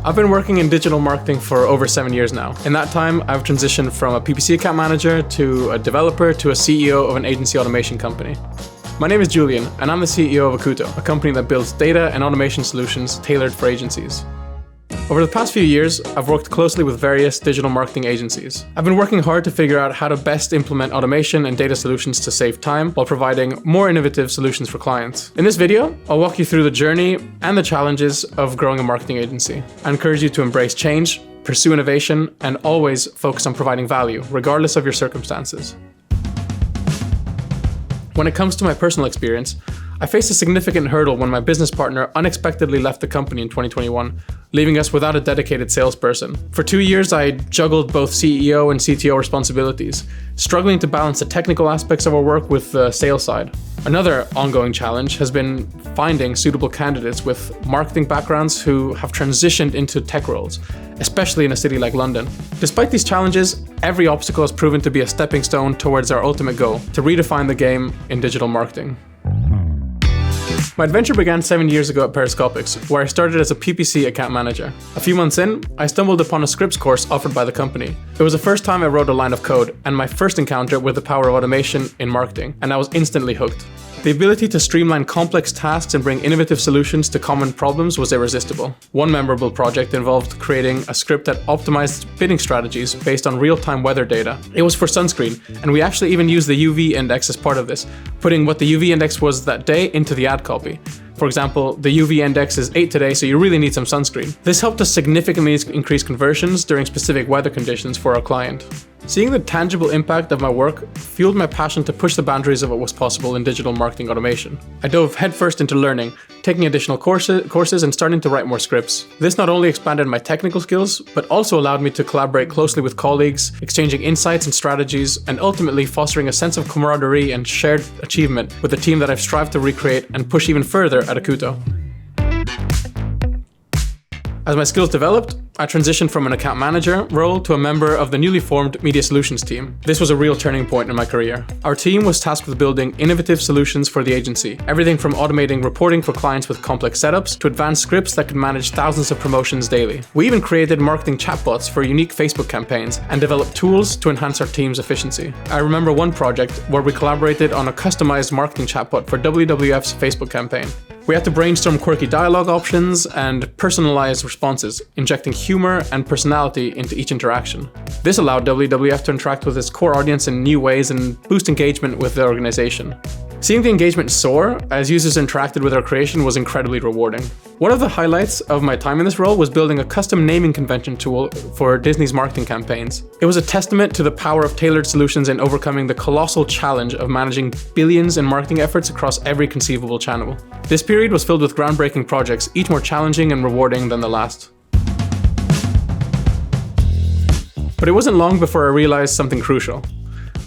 I've been working in digital marketing for over 7 years now. In that time, I've transitioned from a PPC account manager to a developer to a CEO of an agency automation company. My name is Julian, and I'm the CEO of Acuto, a company that builds data and automation solutions tailored for agencies. Over the past few years, I've worked closely with various digital marketing agencies. I've been working hard to figure out how to best implement automation and data solutions to save time while providing more innovative solutions for clients. In this video, I'll walk you through the journey and the challenges of growing a marketing agency. I encourage you to embrace change, pursue innovation, and always focus on providing value, regardless of your circumstances. When it comes to my personal experience, I faced a significant hurdle when my business partner unexpectedly left the company in 2021, leaving us without a dedicated salesperson. For 2 years, I juggled both CEO and CTO responsibilities, struggling to balance the technical aspects of our work with the sales side. Another ongoing challenge has been finding suitable candidates with marketing backgrounds who have transitioned into tech roles, especially in a city like London. Despite these challenges, every obstacle has proven to be a stepping stone towards our ultimate goal, to redefine the game in digital marketing. My adventure began 7 years ago at Periscopics, where I started as a PPC account manager. A few months in, I stumbled upon a scripts course offered by the company. It was the first time I wrote a line of code, and my first encounter with the power of automation in marketing, and I was instantly hooked. The ability to streamline complex tasks and bring innovative solutions to common problems was irresistible. One memorable project involved creating a script that optimized bidding strategies based on real-time weather data. It was for sunscreen, and we actually even used the UV index as part of this, putting what the UV index was that day into the ad copy. For example, the UV index is 8 today, so you really need some sunscreen. This helped us significantly increase conversions during specific weather conditions for our client. Seeing the tangible impact of my work fueled my passion to push the boundaries of what was possible in digital marketing automation. I dove headfirst into learning, taking additional courses and starting to write more scripts. This not only expanded my technical skills, but also allowed me to collaborate closely with colleagues, exchanging insights and strategies, and ultimately fostering a sense of camaraderie and shared achievement with the team that I've strived to recreate and push even further at Acuto. As my skills developed, I transitioned from an account manager role to a member of the newly formed media solutions team. This was a real turning point in my career. Our team was tasked with building innovative solutions for the agency, everything from automating reporting for clients with complex setups to advanced scripts that could manage thousands of promotions daily. We even created marketing chatbots for unique Facebook campaigns and developed tools to enhance our team's efficiency. I remember one project where we collaborated on a customized marketing chatbot for WWF's Facebook campaign. We had to brainstorm quirky dialogue options and personalized responses, injecting humor and personality into each interaction. This allowed WWF to interact with its core audience in new ways and boost engagement with the organization. Seeing the engagement soar as users interacted with our creation was incredibly rewarding. One of the highlights of my time in this role was building a custom naming convention tool for Disney's marketing campaigns. It was a testament to the power of tailored solutions in overcoming the colossal challenge of managing billions in marketing efforts across every conceivable channel. This period was filled with groundbreaking projects, each more challenging and rewarding than the last. But it wasn't long before I realized something crucial.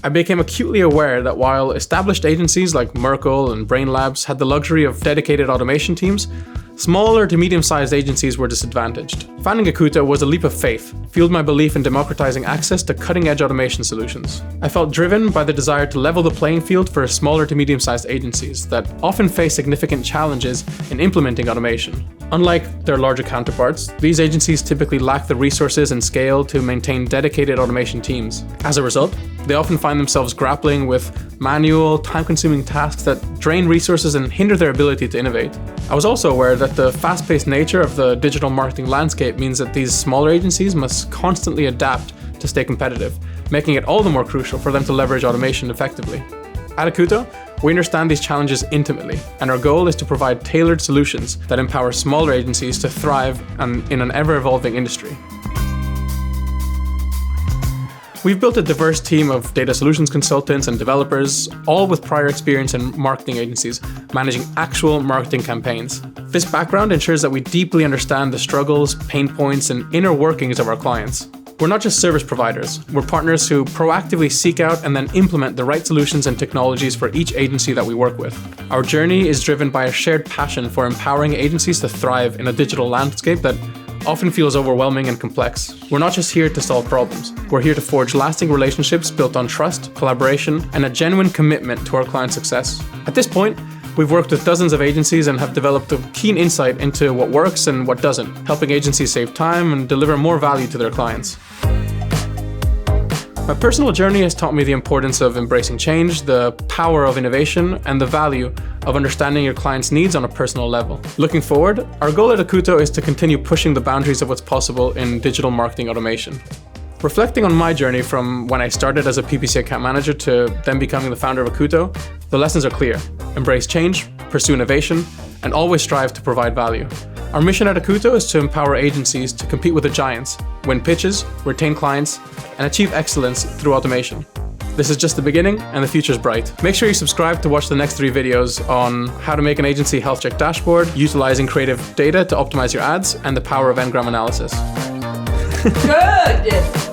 I became acutely aware that while established agencies like Merkle and Brain Labs had the luxury of dedicated automation teams, smaller to medium-sized agencies were disadvantaged. Founding Acuto was a leap of faith, fueled my belief in democratizing access to cutting-edge automation solutions. I felt driven by the desire to level the playing field for smaller to medium-sized agencies that often face significant challenges in implementing automation. Unlike their larger counterparts, these agencies typically lack the resources and scale to maintain dedicated automation teams. As a result, they often find themselves grappling with manual, time-consuming tasks that drain resources and hinder their ability to innovate. I was also aware that the fast-paced nature of the digital marketing landscape means that these smaller agencies must constantly adapt to stay competitive, making it all the more crucial for them to leverage automation effectively. At Acuto, we understand these challenges intimately, and our goal is to provide tailored solutions that empower smaller agencies to thrive in an ever-evolving industry. We've built a diverse team of data solutions consultants and developers, all with prior experience in marketing agencies, managing actual marketing campaigns. This background ensures that we deeply understand the struggles, pain points, and inner workings of our clients. We're not just service providers, we're partners who proactively seek out and then implement the right solutions and technologies for each agency that we work with. Our journey is driven by a shared passion for empowering agencies to thrive in a digital landscape that often feels overwhelming and complex. We're not just here to solve problems. We're here to forge lasting relationships built on trust, collaboration, and a genuine commitment to our client success. At this point, We've worked with dozens of agencies and have developed a keen insight into what works and what doesn't, helping agencies save time and deliver more value to their clients. My personal journey has taught me the importance of embracing change, the power of innovation, and the value of understanding your clients' needs on a personal level. Looking forward, our goal at Acuto is to continue pushing the boundaries of what's possible in digital marketing automation. Reflecting on my journey from when I started as a PPC account manager to then becoming the founder of Acuto, the lessons are clear. Embrace change, pursue innovation, and always strive to provide value. Our mission at Acuto is to empower agencies to compete with the giants, win pitches, retain clients, and achieve excellence through automation. This is just the beginning, and the future's bright. Make sure you subscribe to watch the next 3 videos on how to make an agency health check dashboard, utilizing creative data to optimize your ads, and the power of Ngram analysis. Good!